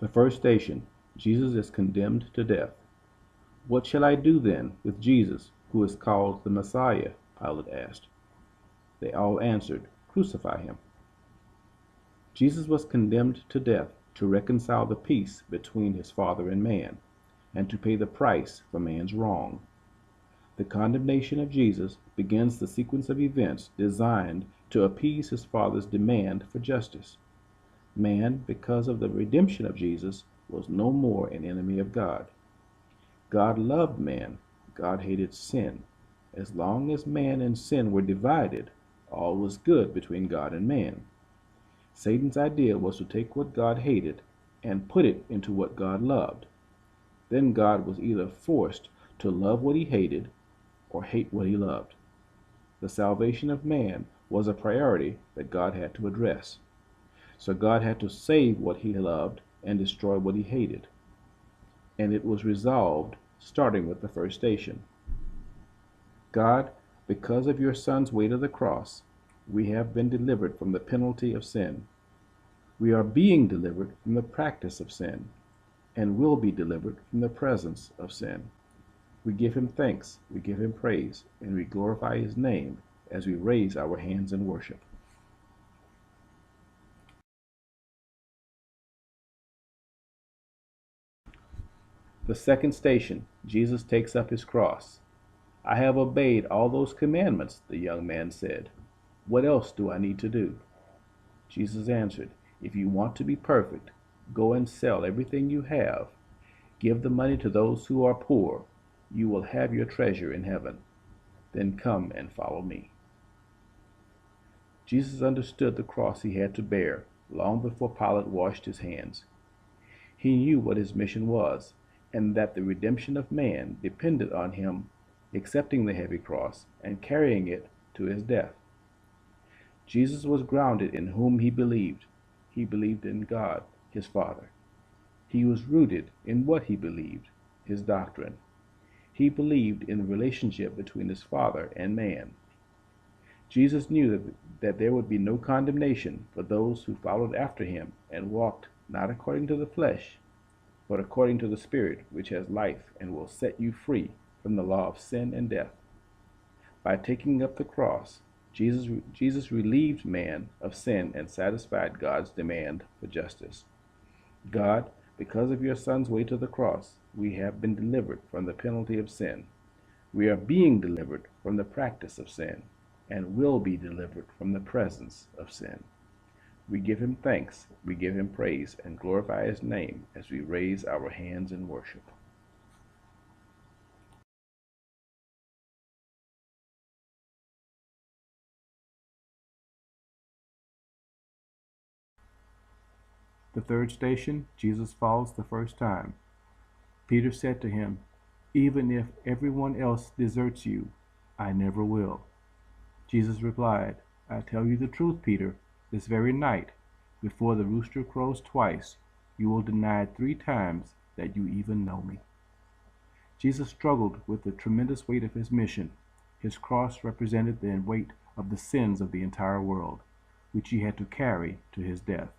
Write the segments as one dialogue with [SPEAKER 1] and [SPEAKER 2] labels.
[SPEAKER 1] The first station, Jesus is condemned to death. What shall I do then with Jesus, who is called the Messiah? Pilate asked. They all answered, Crucify him. Jesus was condemned to death to reconcile the peace between his Father and man, and to pay the price for man's wrong. The condemnation of Jesus begins the sequence of events designed to appease his Father's demand for justice. Man, because of the redemption of Jesus, was no more an enemy of God. God loved man. God hated sin. As long as man and sin were divided, all was good between God and man. Satan's idea was to take what God hated and put it into what God loved. Then God was either forced to love what he hated or hate what he loved. The salvation of man was a priority that God had to address. So God had to save what he loved and destroy what he hated. And it was resolved starting with the first station. God, because of your Son's weight of the cross, we have been delivered from the penalty of sin. We are being delivered from the practice of sin, and will be delivered from the presence of sin. We give him thanks, we give him praise, and we glorify his name as we raise our hands in worship. The second station, Jesus takes up his cross. I have obeyed all those commandments, the young man said. What else do I need to do? Jesus answered, If you want to be perfect, go and sell everything you have. Give the money to those who are poor. You will have your treasure in heaven. Then come and follow me. Jesus understood the cross he had to bear long before Pilate washed his hands. He knew what his mission was, and that the redemption of man depended on him accepting the heavy cross and carrying it to his death. Jesus was grounded in whom he believed. He believed in God, his Father. He was rooted in what he believed, his doctrine. He believed in the relationship between his Father and man. Jesus knew that there would be no condemnation for those who followed after him and walked not according to the flesh, but according to the Spirit, which has life and will set you free from the law of sin and death. By taking up the cross, Jesus relieved man of sin and satisfied God's demand for justice. God, because of your Son's way to the cross, we have been delivered from the penalty of sin. We are being delivered from the practice of sin, and will be delivered from the presence of sin. We give him thanks, we give him praise, and glorify his name as we raise our hands in worship. The third station, Jesus falls the first time. Peter said to him, Even if everyone else deserts you, I never will. Jesus replied, I tell you the truth, Peter, this very night, before the rooster crows twice, you will deny 3 times that you even know me. Jesus struggled with the tremendous weight of his mission. His cross represented the weight of the sins of the entire world, which he had to carry to his death.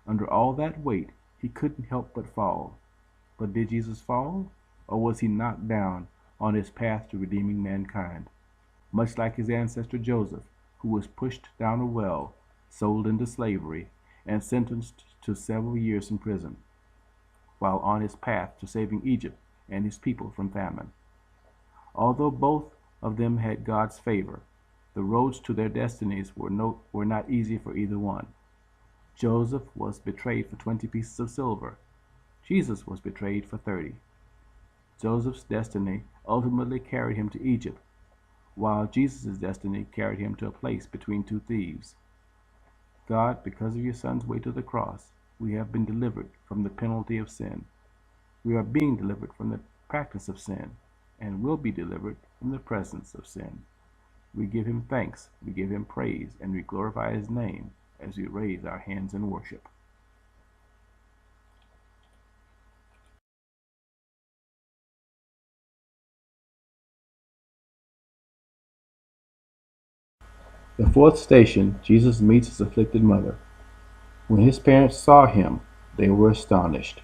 [SPEAKER 1] Under all that weight, he couldn't help but fall. But did Jesus fall, or was he knocked down on his path to redeeming mankind? Much like his ancestor Joseph, who was pushed down a well, sold into slavery, and sentenced to several years in prison, while on his path to saving Egypt and his people from famine. Although both of them had God's favor, the roads to their destinies were not easy for either one. Joseph was betrayed for 20 pieces of silver. Jesus was betrayed for 30. Joseph's destiny ultimately carried him to Egypt, while Jesus' destiny carried him to a place between 2 thieves. God, because of your Son's way to the cross, we have been delivered from the penalty of sin. We are being delivered from the practice of sin, and will be delivered from the presence of sin. We give him thanks, we give him praise, and we glorify his name as we raise our hands in worship. The fourth station, Jesus meets his afflicted mother. When his parents saw him, They were astonished.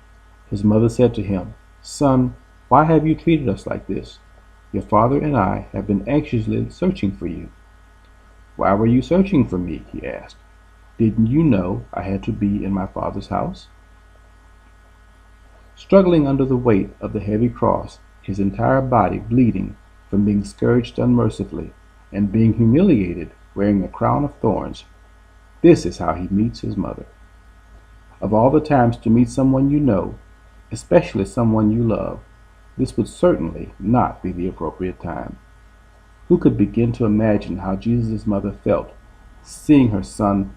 [SPEAKER 1] His mother said to him, "Son, why have you treated us like this? Your father and I have been anxiously searching for you." "Why were you searching for me?" he asked. "Didn't you know I had to be in my Father's house?" Struggling under the weight of the heavy cross, his entire body bleeding from being scourged unmercifully, and being humiliated wearing a crown of thorns, this is how he meets his mother. Of all the times to meet someone you know, especially someone you love, this would certainly not be the appropriate time. Who could begin to imagine how Jesus' mother felt, seeing her son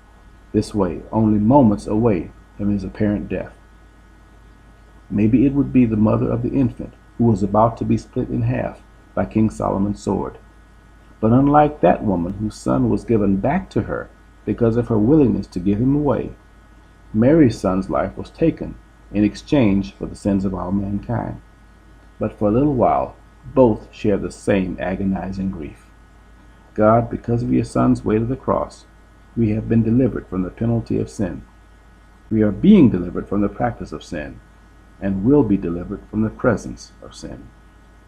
[SPEAKER 1] this way, only moments away from his apparent death? Maybe it would be the mother of the infant who was about to be split in half by King Solomon's sword. But unlike that woman whose son was given back to her because of her willingness to give him away, Mary's son's life was taken in exchange for the sins of all mankind. But for a little while, both shared the same agonizing grief. God, because of your son's way to the cross, we have been delivered from the penalty of sin. We are being delivered from the practice of sin, and will be delivered from the presence of sin.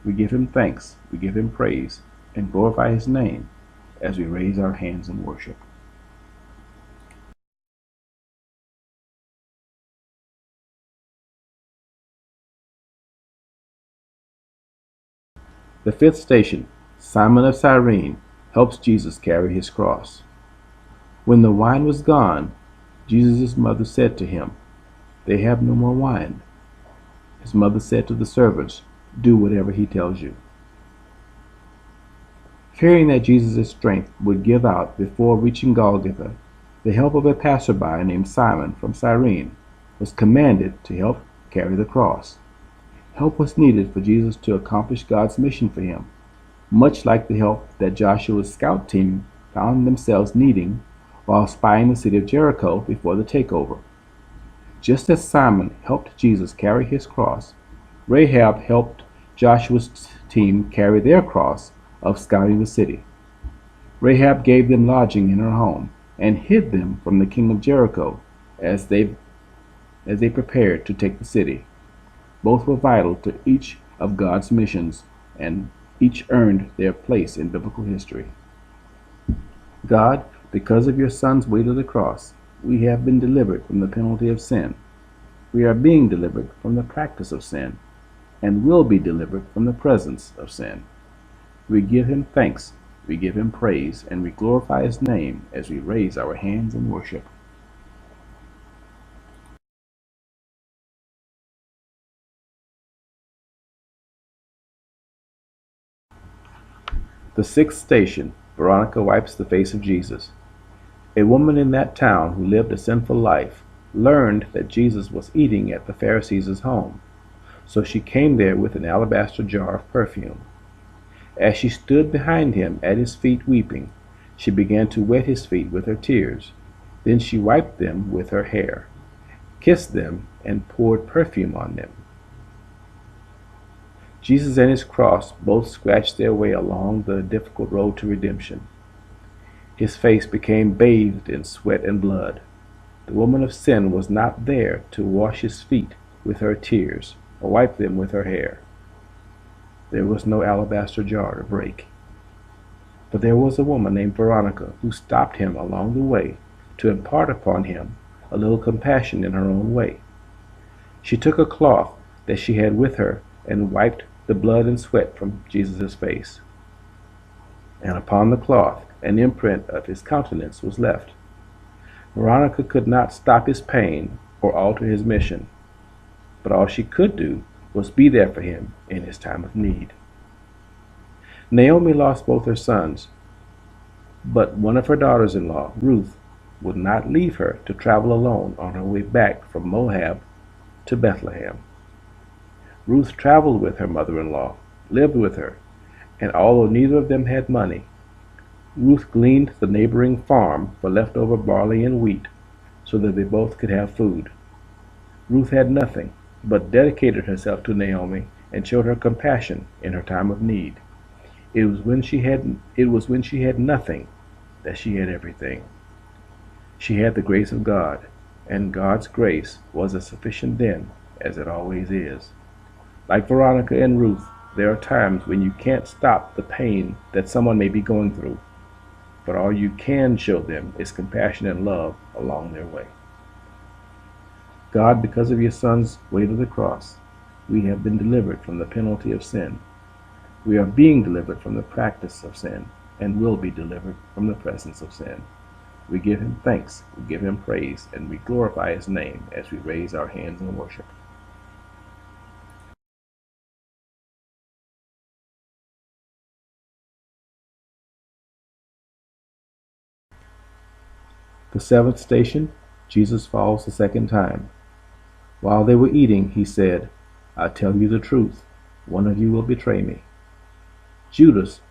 [SPEAKER 1] We give him thanks, we give him praise, and glorify his name as we raise our hands in worship. The fifth station, Simon of Cyrene, helps Jesus carry his cross. When the wine was gone, Jesus' mother said to him, "They have no more wine." His mother said to the servants, "Do whatever he tells you." Fearing that Jesus' strength would give out before reaching Golgotha, the help of a passerby named Simon from Cyrene was commanded to help carry the cross. Help was needed for Jesus to accomplish God's mission for him, much like the help that Joshua's scout team found themselves needing while spying the city of Jericho before the takeover. Just as Simon helped Jesus carry his cross, Rahab helped Joshua's team carry their cross of scouting the city. Rahab gave them lodging in her home and hid them from the king of Jericho as they prepared to take the city. Both were vital to each of God's missions, and each earned their place in biblical history. God, because of your Son's way to the cross, we have been delivered from the penalty of sin. We are being delivered from the practice of sin, and will be delivered from the presence of sin. We give him thanks, we give him praise, and we glorify his name as we raise our hands in worship. The sixth station, Veronica wipes the face of Jesus. A woman in that town who lived a sinful life learned that Jesus was eating at the Pharisees' home, so she came there with an alabaster jar of perfume. As she stood behind him at his feet weeping, she began to wet his feet with her tears. Then she wiped them with her hair, kissed them, and poured perfume on them. Jesus and his cross both scratched their way along the difficult road to redemption. His face became bathed in sweat and blood. The woman of sin was not there to wash his feet with her tears or wipe them with her hair. There was no alabaster jar to break. But there was a woman named Veronica who stopped him along the way to impart upon him a little compassion in her own way. She took a cloth that she had with her and wiped the blood and sweat from Jesus' face. And upon the cloth an imprint of his countenance was left. Veronica could not stop his pain or alter his mission, but all she could do was be there for him in his time of need. Naomi lost both her sons, but one of her daughters-in-law, Ruth, would not leave her to travel alone on her way back from Moab to Bethlehem. Ruth traveled with her mother-in-law, lived with her, and although neither of them had money, Ruth gleaned the neighboring farm for leftover barley and wheat so that they both could have food. Ruth had nothing, but dedicated herself to Naomi and showed her compassion in her time of need. It was when she had nothing that she had everything. She had the grace of God, and God's grace was as sufficient then as it always is. Like Veronica and Ruth, there are times when you can't stop the pain that someone may be going through, but all you can show them is compassion and love along their way. God, because of your Son's weight of the cross, we have been delivered from the penalty of sin. We are being delivered from the practice of sin and will be delivered from the presence of sin. We give him thanks, we give him praise, and we glorify his name as we raise our hands in worship. The seventh station, Jesus falls the second time. While they were eating, he said, I tell you the truth, one of you will betray me. Judas,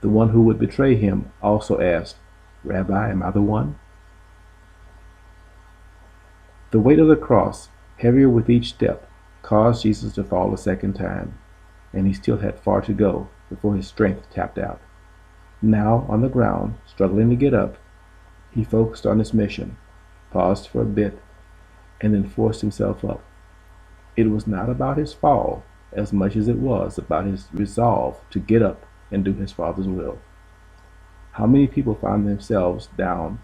[SPEAKER 1] the one who would betray him, also asked, Rabbi, am I the one? The weight of the cross, heavier with each step, caused Jesus to fall a second time, and he still had far to go before his strength tapped out. Now, on the ground, struggling to get up, he focused on his mission, paused for a bit, and then forced himself up. It was not about his fall as much as it was about his resolve to get up and do his Father's will. How many people find themselves down,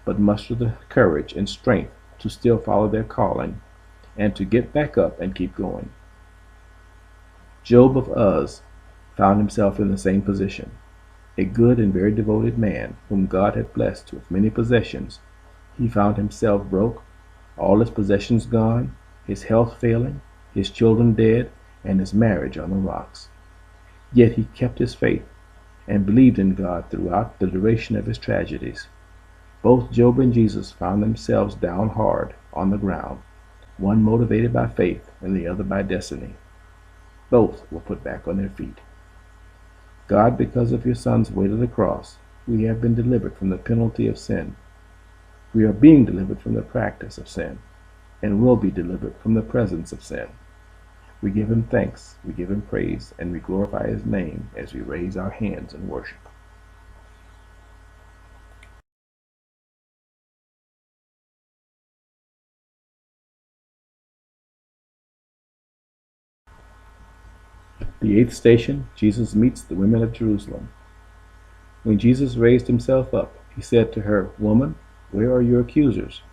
[SPEAKER 1] but muster the courage and strength to still follow their calling and to get back up and keep going? Job of Uz found himself in the same position. A good and very devoted man whom God had blessed with many possessions, he found himself broke, all his possessions gone, his health failing, his children dead, and his marriage on the rocks. Yet he kept his faith and believed in God throughout the duration of his tragedies. Both Job and Jesus found themselves down hard on the ground, one motivated by faith and the other by destiny. Both were put back on their feet. God, because of your Son's weight of the cross, we have been delivered from the penalty of sin. We are being delivered from the practice of sin, and will be delivered from the presence of sin. We give him thanks, we give him praise, and we glorify his name as we raise our hands in worship. The eighth station, Jesus meets the women of Jerusalem. When Jesus raised himself up, he said to her, Woman, where are your accusers?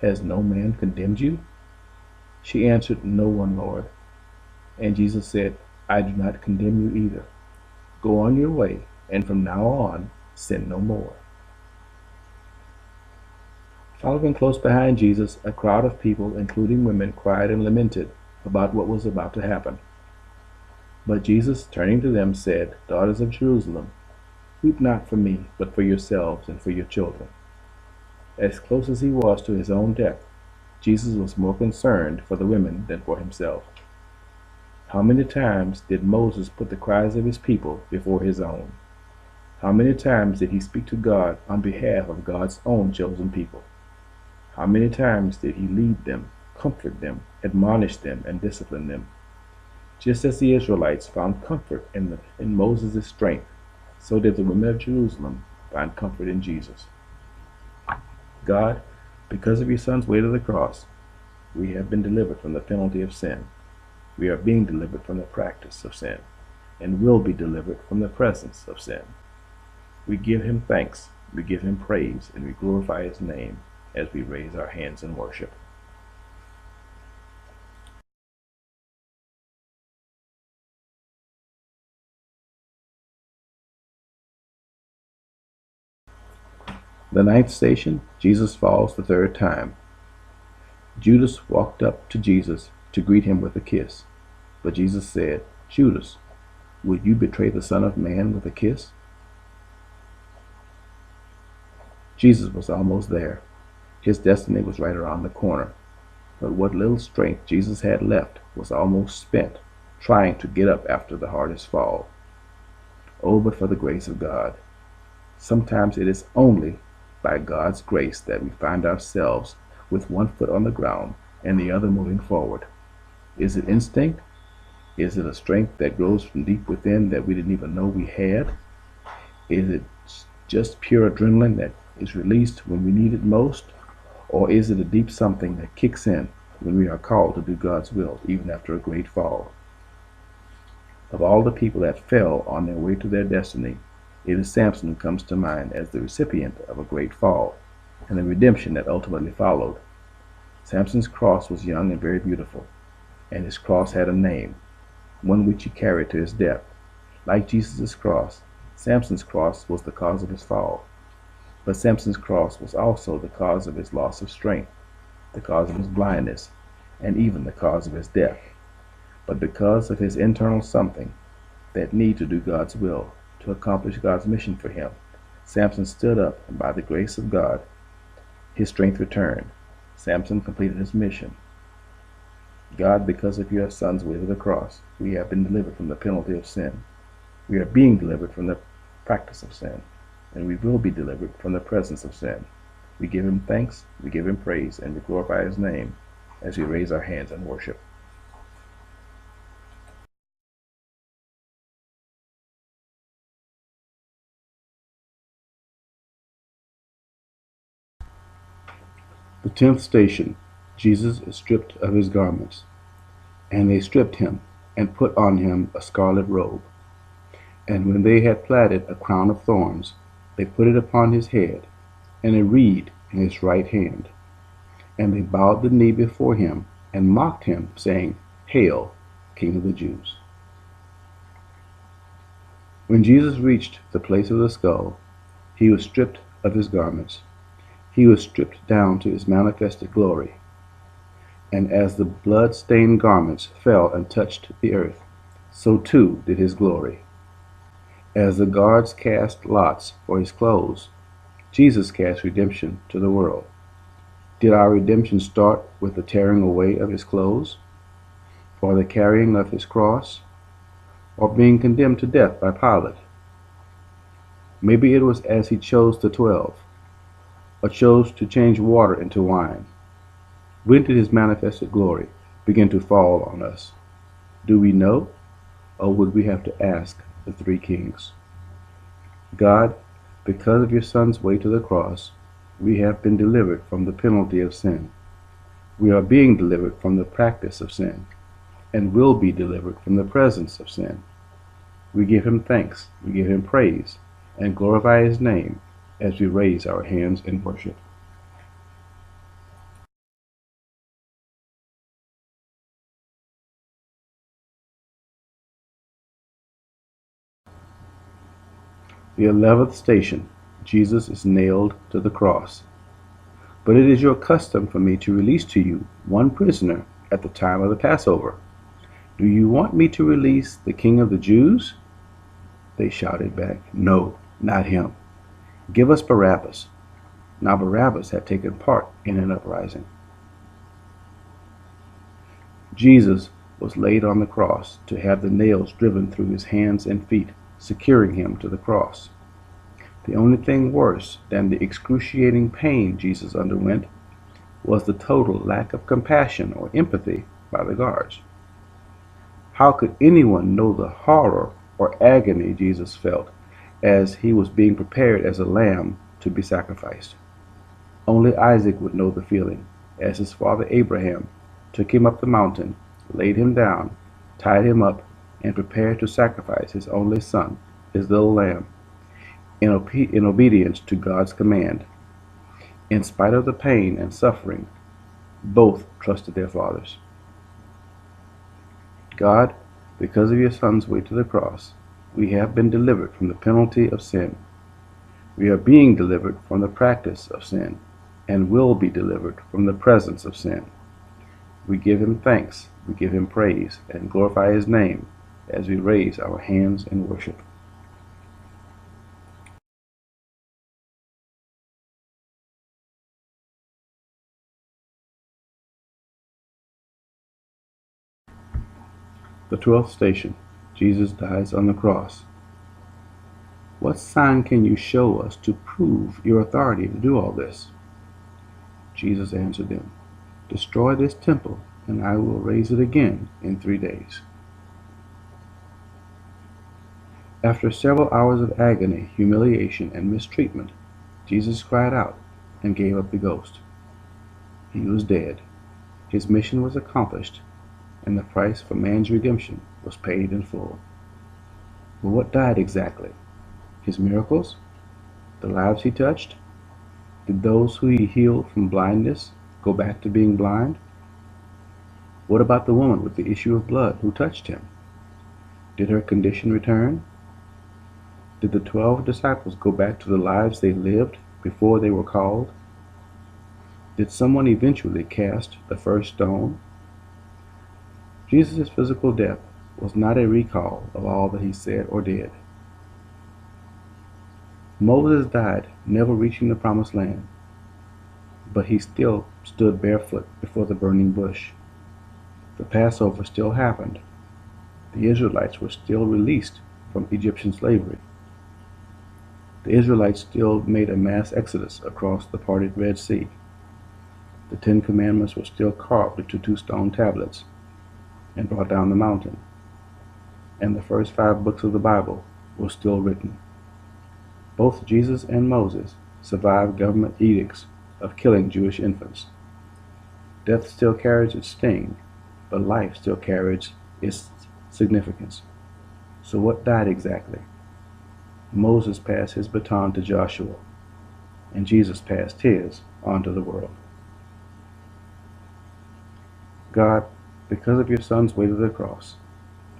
[SPEAKER 1] Has no man condemned you? She answered, No one, Lord. And Jesus said, I do not condemn you either. Go on your way, and from now on, sin no more. Following close behind Jesus, a crowd of people, including women, cried and lamented about what was about to happen. But Jesus, turning to them, said, Daughters of Jerusalem, weep not for me, but for yourselves and for your children. As close as he was to his own death, Jesus was more concerned for the women than for himself. How many times did Moses put the cries of his people before his own? How many times did he speak to God on behalf of God's own chosen people? How many times did he lead them, comfort them, admonish them, and discipline them? Just as the Israelites found comfort in Moses' strength, so did the women of Jerusalem find comfort in Jesus. God, because of your Son's weight of the cross, we have been delivered from the penalty of sin. We are being delivered from the practice of sin, and will be delivered from the presence of sin. We give him thanks, we give him praise, and we glorify his name as we raise our hands in worship. The ninth station, Jesus falls the third time. Judas walked up to Jesus to greet him with a kiss. But Jesus said, Judas, would you betray the Son of Man with a kiss? Jesus was almost there. His destiny was right around the corner. But what little strength Jesus had left was almost spent trying to get up after the hardest fall. Oh, but for the grace of God. Sometimes it is only by God's grace that we find ourselves with one foot on the ground and the other moving forward. Is it instinct? Is it a strength that grows from deep within that we didn't even know we had? Is it just pure adrenaline that is released when we need it most? Or is it a deep something that kicks in when we are called to do God's will, even after a great fall? Of all the people that fell on their way to their destiny, it is Samson who comes to mind as the recipient of a great fall and the redemption that ultimately followed. Samson's cross was young and very beautiful, and his cross had a name, one which he carried to his death. Like Jesus' cross, Samson's cross was the cause of his fall. But Samson's cross was also the cause of his loss of strength, the cause of his blindness, and even the cause of his death. But because of his internal something, that need to do God's will, to accomplish God's mission for him, Samson stood up, and by the grace of God, his strength returned. Samson completed his mission. God, because of your Son's way to the cross, we have been delivered from the penalty of sin. We are being delivered from the practice of sin, and we will be delivered from the presence of sin. We give him thanks, we give him praise, and we glorify his name as we raise our hands in worship. The 10th station. Jesus is stripped of his garments. And they stripped him, and put on him a scarlet robe. And when they had platted a crown of thorns, they put it upon his head, and a reed in his right hand. And they bowed the knee before him, and mocked him, saying, Hail, King of the Jews. When Jesus reached the place of the skull, he was stripped of his garments. He was stripped down to his manifested glory. And as the blood-stained garments fell and touched the earth, so too did his glory. As the guards cast lots for his clothes, Jesus cast redemption to the world. Did our redemption start with the tearing away of his clothes, or the carrying of his cross, or being condemned to death by Pilate? Maybe it was as he chose the 12, or chose to change water into wine. When did his manifested glory begin to fall on us? Do we know, or would we have to ask the three kings? God, because of your Son's way to the cross, we have been delivered from the penalty of sin. We are being delivered from the practice of sin, and will be delivered from the presence of sin. We give him thanks, we give him praise, and glorify his name as we raise our hands in worship. The 11th station. Jesus is nailed to the cross. But it is your custom for me to release to you one prisoner at the time of the Passover. Do you want me to release the King of the Jews? They shouted back, No, not him. Give us Barabbas. Now Barabbas had taken part in an uprising. Jesus was laid on the cross to have the nails driven through his hands and feet, securing him to the cross. The only thing worse than the excruciating pain Jesus underwent was the total lack of compassion or empathy by the guards. How could anyone know the horror or agony Jesus felt as he was being prepared as a lamb to be sacrificed? Only Isaac would know the feeling, as his father Abraham took him up the mountain, laid him down, tied him up, and prepared to sacrifice his only son, his little lamb, in obedience to God's command. In spite of the pain and suffering, both trusted their fathers. God, because of your Son's way to the cross, we have been delivered from the penalty of sin. We are being delivered from the practice of sin, and will be delivered from the presence of sin. We give him thanks, we give him praise, and glorify his name as we raise our hands in worship. The 12th station. Jesus dies on the cross. What sign can you show us to prove your authority to do all this? Jesus answered them, Destroy this temple, and I will raise it again in 3 days. After several hours of agony, humiliation, and mistreatment, Jesus cried out and gave up the ghost.
[SPEAKER 2] He was dead. His mission was accomplished, and the price for man's redemption was paid in full. But what died exactly? His miracles? The lives he touched? Did those who he healed from blindness go back to being blind? What about the woman with the issue of blood who touched him? Did her condition return? Did the 12 disciples go back to the lives they lived before they were called? Did someone eventually cast the first stone? Jesus' physical death was not a recall of all that he said or did. Moses died never reaching the promised land, but he still stood barefoot before the burning bush. The Passover still happened. The Israelites were still released from Egyptian slavery. The Israelites still made a mass exodus across the parted Red Sea. The 10 Commandments were still carved into 2 stone tablets and brought down the mountain. And the first 5 books of the Bible were still written. Both Jesus and Moses survived government edicts of killing Jewish infants. Death still carries its sting, but life still carries its significance. So what died exactly? Moses passed his baton to Joshua, and Jesus passed his on to the world. God, because of your Son's way to the cross,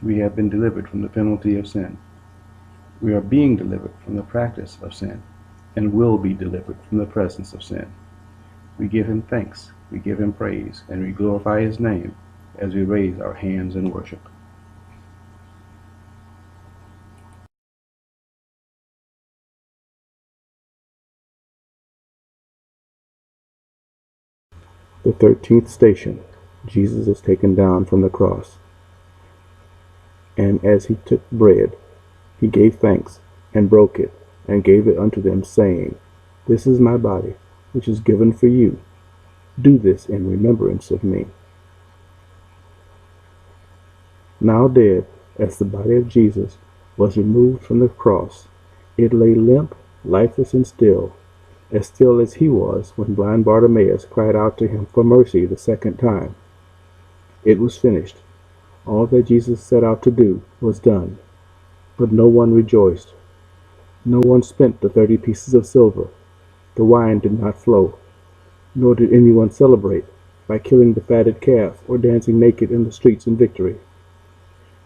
[SPEAKER 2] we have been delivered from the penalty of sin. We are being delivered from the practice of sin, and will be delivered from the presence of sin. We give him thanks, we give him praise, and we glorify his name as we raise our hands in worship.
[SPEAKER 1] The 13th station. Jesus is taken down from the cross. And as he took bread, he gave thanks, and broke it, and gave it unto them, saying, This is my body, which is given for you. Do this in remembrance of me. Now dead, as the body of Jesus was removed from the cross, it lay limp, lifeless, and still as he was when blind Bartimaeus cried out to him for mercy the second time. It was finished. All that Jesus set out to do was done. But no one rejoiced. No one spent the 30 pieces of silver. The wine did not flow. Nor did anyone celebrate by killing the fatted calf or dancing naked in the streets in victory.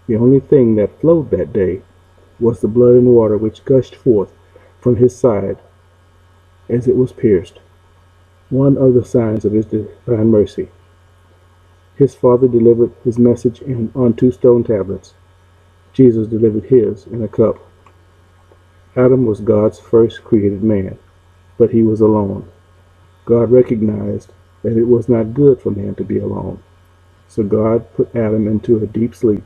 [SPEAKER 1] The only thing that flowed that day was the blood and water which gushed forth from his side as it was pierced, one of the signs of his divine mercy. His Father delivered his message on 2 stone tablets. Jesus delivered his in a cup. Adam was God's first created man, but he was alone. God recognized that it was not good for man to be alone. So God put Adam into a deep sleep,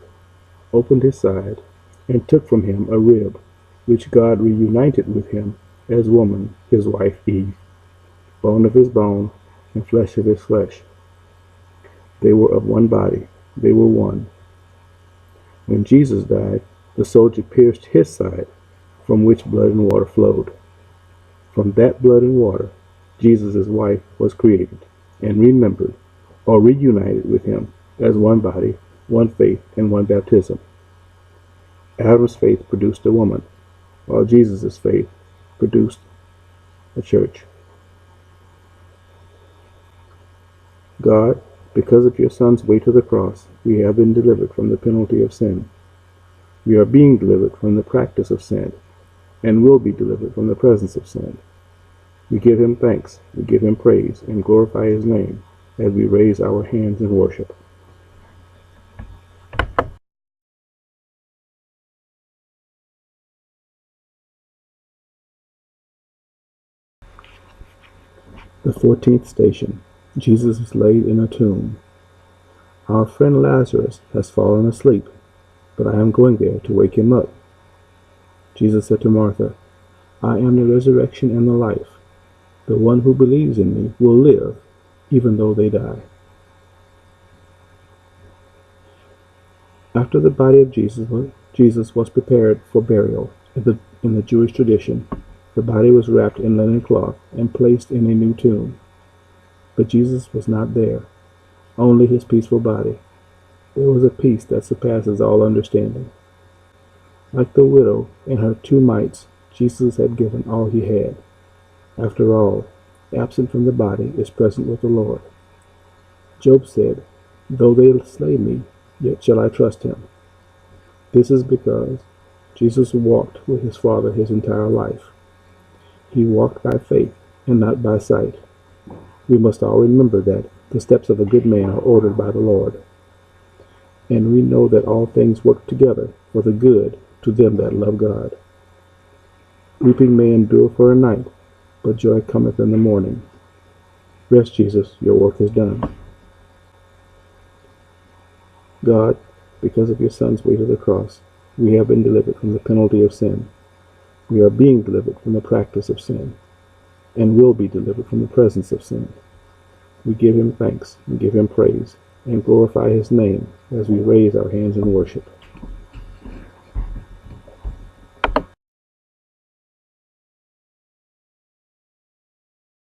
[SPEAKER 1] opened his side, and took from him a rib, which God reunited with him as woman, his wife Eve, bone of his bone, and flesh of his flesh. They were of one body, they were one. When Jesus died, the soldier pierced his side, from which blood and water flowed. From that blood and water, Jesus' wife was created, and remembered, or reunited with him as one body, one faith, and one baptism. Adam's faith produced a woman, while Jesus' faith produced a church. God, because of your Son's way to the cross, we have been delivered from the penalty of sin. We are being delivered from the practice of sin, and will be delivered from the presence of sin. We give him thanks, we give him praise, and glorify his name as we raise our hands in worship. The 14th station. Jesus is laid in a tomb. Our friend Lazarus has fallen asleep, but I am going there to wake him up. Jesus said to Martha, I am the resurrection and the life. The one who believes in me will live, even though they die. After the body of Jesus was prepared for burial in the Jewish tradition, the body was wrapped in linen cloth and placed in a new tomb. But Jesus was not there, only his peaceful body. There was a peace that surpasses all understanding. Like the widow and her 2 mites, Jesus had given all he had. After all, absent from the body is present with the Lord. Job said, "Though they slay me, yet shall I trust him." This is because Jesus walked with his Father his entire life. He walked by faith and not by sight. We must all remember that the steps of a good man are ordered by the Lord. And we know that all things work together for the good to them that love God. Weeping may endure for a night, but joy cometh in the morning. Rest, Jesus, your work is done. God, because of your Son's way to the cross, we have been delivered from the penalty of sin. We are being delivered from the practice of sin, and will be delivered from the presence of sin. We give him thanks and give him praise, and glorify his name as we raise our hands in worship.